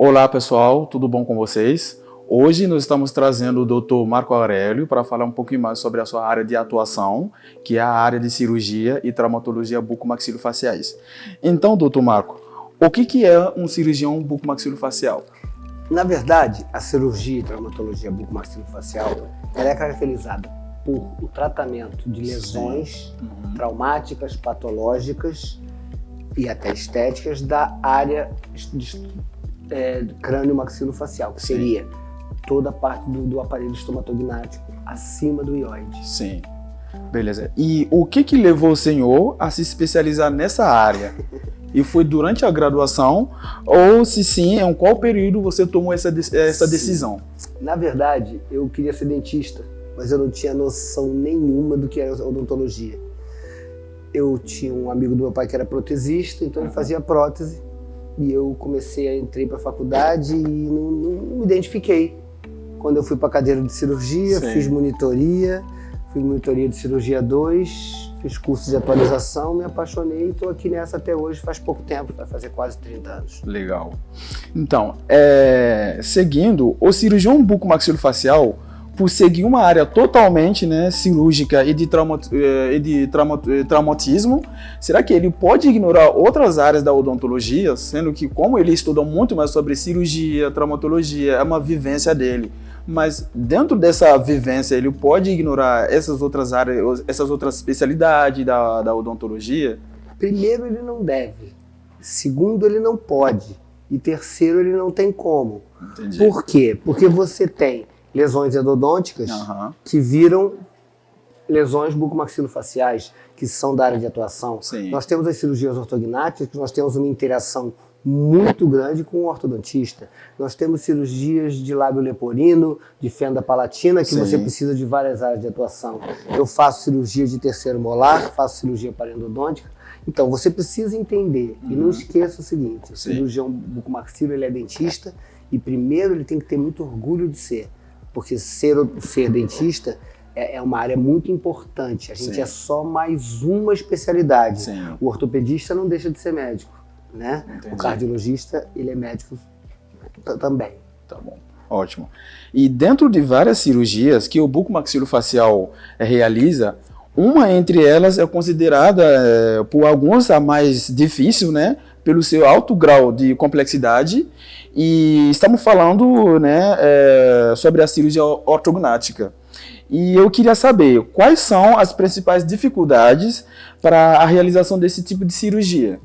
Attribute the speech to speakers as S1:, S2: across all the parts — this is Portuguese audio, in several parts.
S1: Olá pessoal, tudo bom com vocês? Hoje nós estamos trazendo o Dr. Marco Aurélio para falar um pouquinho mais sobre a sua área de atuação, que é a área de cirurgia e traumatologia bucomaxilofaciais. Então, Dr. Marco, o que é um cirurgião bucomaxilofacial?
S2: Na verdade, a cirurgia e traumatologia bucomaxilofacial ela é caracterizada por o tratamento de lesões traumáticas, patológicas e até estéticas da área crânio-maxilofacial, que seria toda a parte do aparelho estomatognático acima do ióide.
S1: Sim, beleza. E o que levou o senhor a se especializar nessa área? E foi durante a graduação? Ou se sim, em qual período você tomou essa decisão?
S2: Na verdade, eu queria ser dentista, mas eu não tinha noção nenhuma do que era odontologia. Eu tinha um amigo do meu pai que era protesista, então ele fazia prótese. E eu entrei para a faculdade e não me identifiquei. Quando eu fui para a cadeira de cirurgia, fiz monitoria de cirurgia 2, fiz curso de atualização, me apaixonei e estou aqui nessa até hoje, faz pouco tempo, vai fazer quase 30 anos.
S1: Legal. Então, seguindo, o cirurgião bucomaxilofacial, por seguir uma área totalmente cirúrgica e de traumatismo, será que ele pode ignorar outras áreas da odontologia, sendo que como ele estuda muito mais sobre cirurgia, traumatologia, é uma vivência dele, mas dentro dessa vivência ele pode ignorar essas outras áreas, essas outras especialidades da odontologia?
S2: Primeiro, ele não deve. Segundo, ele não pode. E terceiro, ele não tem como.
S1: Entendi.
S2: Por quê? Porque você tem lesões endodônticas que viram lesões bucomaxilofaciais, que são da área de atuação.
S1: Sim.
S2: Nós temos as cirurgias ortognáticas, que nós temos uma interação muito grande com o ortodontista. Nós temos cirurgias de lábio leporino, de fenda palatina, que você precisa de várias áreas de atuação. Eu faço cirurgia de terceiro molar, faço cirurgia parendodôntica. Então, você precisa entender, e não esqueça o seguinte, o cirurgião bucomaxilo, ele é dentista, e primeiro ele tem que ter muito orgulho de ser. Porque ser dentista é uma área muito importante. A gente é só mais uma especialidade. O ortopedista não deixa de ser médico, né? O cardiologista, ele é médico também.
S1: Tá bom, ótimo. E dentro de várias cirurgias que o bucomaxilofacial realiza, uma entre elas é considerada por alguns a mais difícil, né? Pelo seu alto grau de complexidade, e estamos falando sobre a cirurgia ortognática. E eu queria saber quais são as principais dificuldades para a realização desse tipo de cirurgia.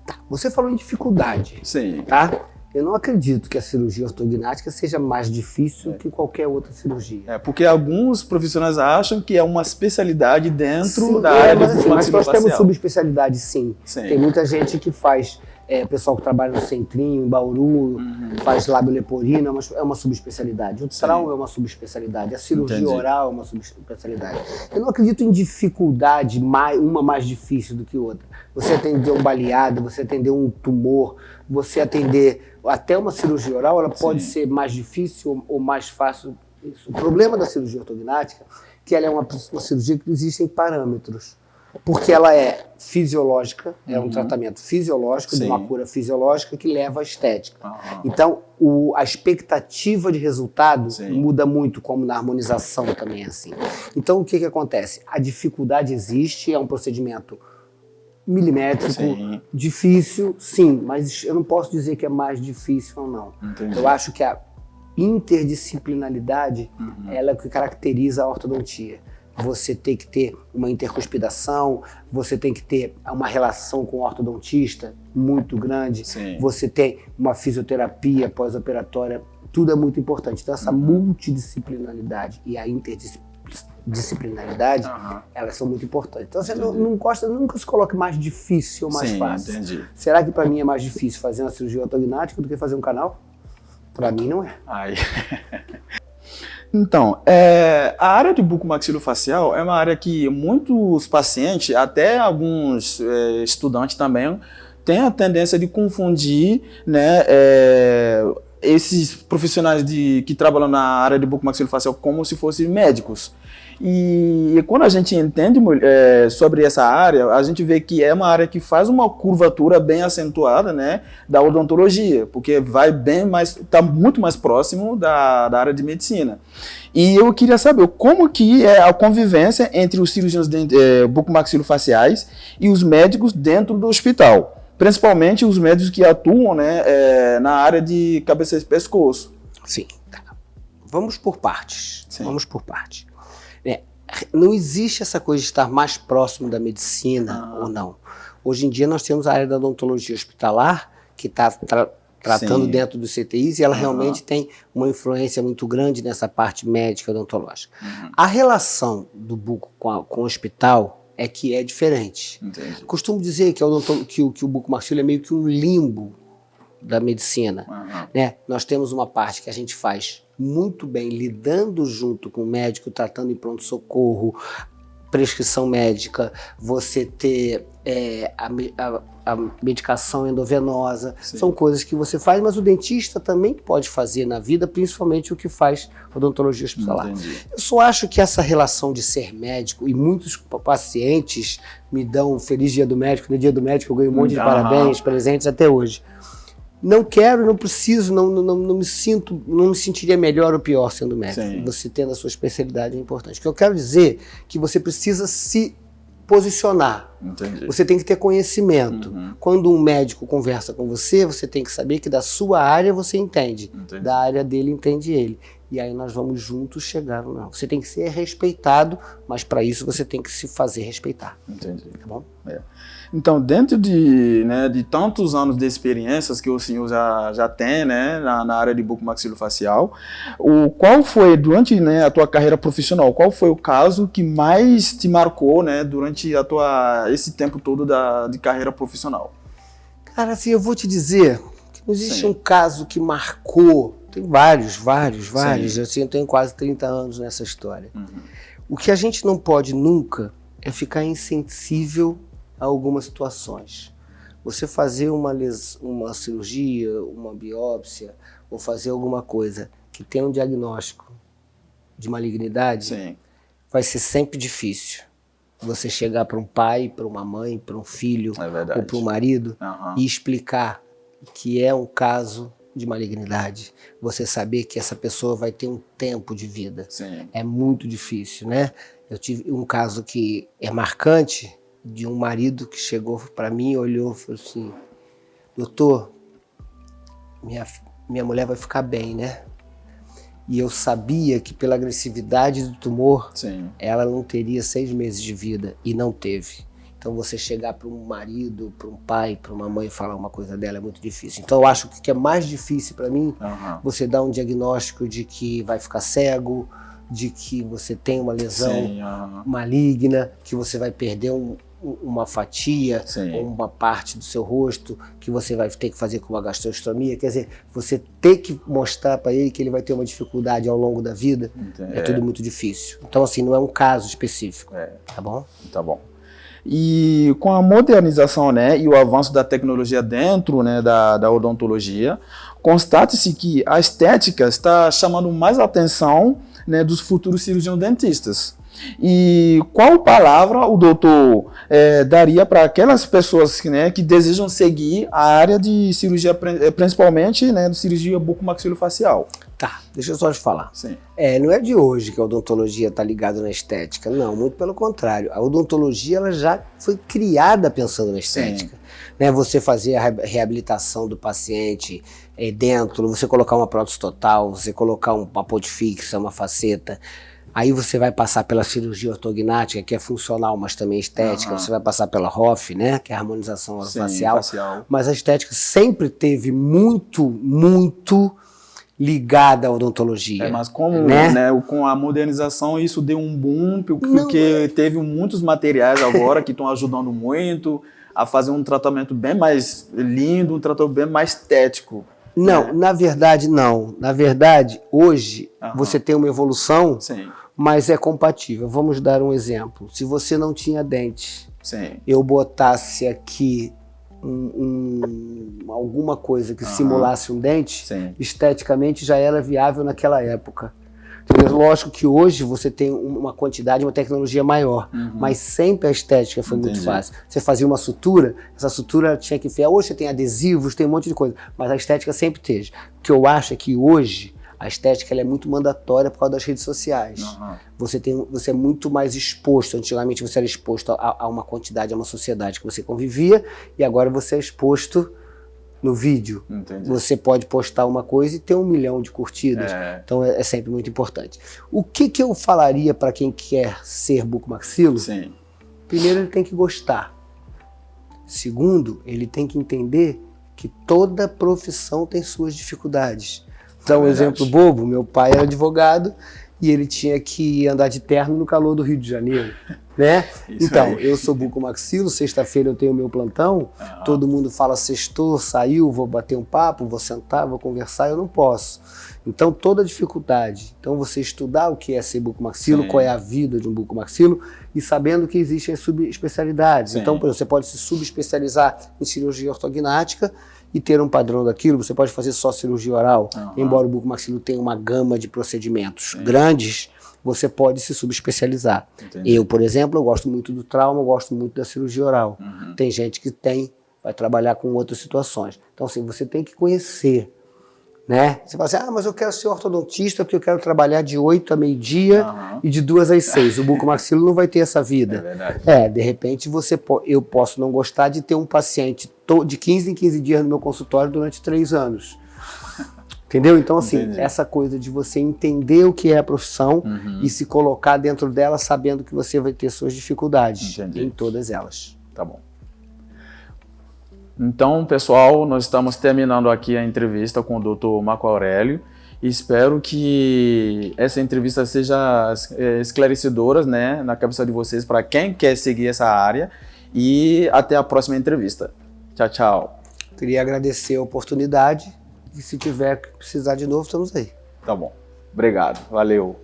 S2: Tá, você falou em dificuldade.
S1: Sim.
S2: Tá? Eu não acredito que a cirurgia ortognática seja mais difícil que qualquer outra cirurgia.
S1: Porque alguns profissionais acham que é uma especialidade dentro da área do bucomaxilofacial.
S2: Mas nós temos subespecialidade, sim. Tem muita gente que faz, pessoal que trabalha no Centrinho, em Bauru, faz lábio leporino, é uma subespecialidade. O trauma é uma subespecialidade. A cirurgia oral é uma subespecialidade. Eu não acredito em dificuldade, uma mais difícil do que outra. Você atender um baleado, você atender um tumor, você atender até uma cirurgia oral, ela pode ser mais difícil ou mais fácil. O problema da cirurgia ortognática é que ela é uma cirurgia que existem parâmetros. Porque ela é fisiológica, é um tratamento fisiológico, de uma cura fisiológica que leva à estética. Então, a expectativa de resultado muda muito, como na harmonização também é assim. Então, o que acontece? A dificuldade existe, é um procedimento milimétrico, difícil, sim, mas eu não posso dizer que é mais difícil ou não. Eu acho que a interdisciplinaridade ela é o que caracteriza a ortodontia. Você tem que ter uma intercuspidação, você tem que ter uma relação com o ortodontista muito grande, você tem uma fisioterapia pós-operatória, tudo é muito importante. Então essa multidisciplinaridade e a interdisciplinaridade, elas são muito importantes. Então você nunca se coloque mais difícil ou mais fácil. Será que para mim é mais difícil fazer uma cirurgia ortognática do que fazer um canal? Para mim não é.
S1: Então, a área de bucomaxilofacial é uma área que muitos pacientes, até alguns estudantes também, têm a tendência de confundir, esses profissionais que trabalham na área de bucomaxilofacial como se fossem médicos. E quando a gente entende sobre essa área, a gente vê que é uma área que faz uma curvatura bem acentuada, né, da odontologia, porque vai bem mais, está muito mais próximo da área de medicina. E eu queria saber como que é a convivência entre os cirurgiões bucomaxilofaciais e os médicos dentro do hospital, principalmente os médicos que atuam, né, na área de cabeça e pescoço.
S2: Sim, tá. Vamos por partes.
S1: Sim.
S2: Vamos por partes. Não existe essa coisa de estar mais próximo da medicina ou não. Hoje em dia nós temos a área da odontologia hospitalar, que está tratando dentro dos CTIs, e ela realmente tem uma influência muito grande nessa parte médica odontológica. A relação do buco com o hospital é que é diferente.
S1: Entendi.
S2: Costumo dizer que o bucomaxilo é meio que um limbo da medicina. Né? Nós temos uma parte que a gente faz muito bem lidando junto com o médico, tratando em pronto-socorro, prescrição médica, você ter a medicação endovenosa, são coisas que você faz, mas o dentista também pode fazer na vida, principalmente o que faz odontologia hospitalar.
S1: Entendi.
S2: Eu só acho que essa relação de ser médico, e muitos pacientes me dão um feliz dia do médico, no dia do médico eu ganho um monte de parabéns, presentes até hoje. Não quero, não preciso, não me sentiria melhor ou pior sendo médico.
S1: Sim.
S2: Você tendo a sua especialidade é importante. O que eu quero dizer é que você precisa se posicionar.
S1: Entendi.
S2: Você tem que ter conhecimento. Quando um médico conversa com você, você tem que saber que da sua área você entende.
S1: Entendi.
S2: Da área dele entende ele. E aí nós vamos juntos chegar no não. Você tem que ser respeitado, mas para isso você tem que se fazer respeitar.
S1: Entendi.
S2: Tá bom?
S1: Então, dentro de tantos anos de experiências que o senhor já tem, né, na área de bucomaxilofacial, qual foi, durante, né, a tua carreira profissional, qual foi o caso que mais te marcou, né, durante esse tempo todo de carreira profissional?
S2: Cara, assim, eu vou te dizer que não existe um caso que marcou. Tem vários. Assim, eu tenho quase 30 anos nessa história. O que a gente não pode nunca é ficar insensível a algumas situações. Você fazer uma cirurgia, uma biópsia, ou fazer alguma coisa que tem um diagnóstico de malignidade, vai ser sempre difícil. Você chegar para um pai, para uma mãe, para um filho, ou para um marido, e explicar que é um caso de malignidade. Você saber que essa pessoa vai ter um tempo de vida. É muito difícil, né? Eu tive um caso que é marcante, de um marido que chegou para mim, olhou e falou assim: doutor, minha mulher vai ficar bem, né? E eu sabia que pela agressividade do tumor, ela não teria 6 meses de vida, e não teve. Então você chegar para um marido, para um pai, para uma mãe e falar uma coisa dela é muito difícil. Então eu acho que o que é mais difícil para mim, você dar um diagnóstico de que vai ficar cego, de que você tem uma lesão maligna, que você vai perder uma fatia ou uma parte do seu rosto, que você vai ter que fazer com uma gastrostomia. Quer dizer, você ter que mostrar para ele que ele vai ter uma dificuldade ao longo da vida, é tudo muito difícil. Então assim, não é um caso específico, tá bom?
S1: Tá bom. E com a modernização, né, e o avanço da tecnologia dentro, né, da odontologia, constate-se que a estética está chamando mais atenção, né, dos futuros cirurgiões dentistas. E qual palavra o doutor daria para aquelas pessoas que desejam seguir a área de cirurgia, principalmente, né, de cirurgia bucomaxilofacial?
S2: Tá, deixa eu só te falar. Não é de hoje que a odontologia está ligada na estética, não, muito pelo contrário. A odontologia ela já foi criada pensando na estética. Né, você fazer a reabilitação do paciente dentro, você colocar uma prótese total, você colocar uma ponte fixa, uma faceta. Aí você vai passar pela cirurgia ortognática, que é funcional, mas também estética. Você vai passar pela ROF, né, que é a harmonização orofacial. Mas a estética sempre teve muito ligada à odontologia.
S1: Mas com a modernização isso deu um boom, porque teve muitos materiais agora que estão ajudando muito a fazer um tratamento bem mais lindo, um tratamento bem mais estético.
S2: Não, na verdade não. Na verdade, hoje você tem uma evolução, mas é compatível. Vamos dar um exemplo. Se você não tinha dente, eu botasse aqui alguma coisa que simulasse um dente, esteticamente já era viável naquela época. Lógico que hoje você tem uma quantidade, uma tecnologia maior, mas sempre a estética foi muito fácil. Você fazia uma sutura, essa sutura tinha que enfiar. Hoje você tem adesivos, tem um monte de coisa, mas a estética sempre teve. O que eu acho é que hoje a estética ela é muito mandatória por causa das redes sociais. Você é muito mais exposto. Antigamente você era exposto a uma quantidade, a uma sociedade que você convivia, e agora você é exposto no vídeo.
S1: Entendi.
S2: Você pode postar uma coisa e ter 1 milhão de curtidas. Então é sempre muito importante. O que eu falaria para quem quer ser bucomaxilo?
S1: Sim.
S2: Primeiro, ele tem que gostar. Segundo, ele tem que entender que toda profissão tem suas dificuldades. Então, um exemplo bobo, meu pai era advogado e ele tinha que andar de terno no calor do Rio de Janeiro, né? Então, eu sou bucomaxilo, sexta-feira eu tenho meu plantão, todo mundo fala sextou, saiu, vou bater um papo, vou sentar, vou conversar, eu não posso. Então, toda dificuldade. Então, você estudar o que é ser bucomaxilo, qual é a vida de um bucomaxilo, e sabendo que existem as subespecialidades. Então, por exemplo, você pode se subespecializar em cirurgia ortognática e ter um padrão daquilo. Você pode fazer só cirurgia oral, embora o bucomaxilo tenha uma gama de procedimentos grandes, você pode se subespecializar. Eu, por exemplo, eu gosto muito do trauma, eu gosto muito da cirurgia oral. Tem gente que vai trabalhar com outras situações. Então, assim, você tem que conhecer, né? Você fala assim, mas eu quero ser ortodontista porque eu quero trabalhar de 8 a meio-dia e de 2 às 6. O bucomaxilo não vai ter essa vida.
S1: É verdade.
S2: De repente eu posso não gostar de ter um paciente de 15 em 15 dias no meu consultório durante 3 anos. Entendeu? Então, assim, essa coisa de você entender o que é a profissão e se colocar dentro dela sabendo que você vai ter suas dificuldades em todas elas.
S1: Tá bom. Então, pessoal, nós estamos terminando aqui a entrevista com o Dr. Marco Aurélio. Espero que essa entrevista seja esclarecedora, né, na cabeça de vocês, para quem quer seguir essa área. E até a próxima entrevista. Tchau, tchau.
S2: Queria agradecer a oportunidade e se tiver que precisar de novo, estamos aí.
S1: Tá bom. Obrigado. Valeu.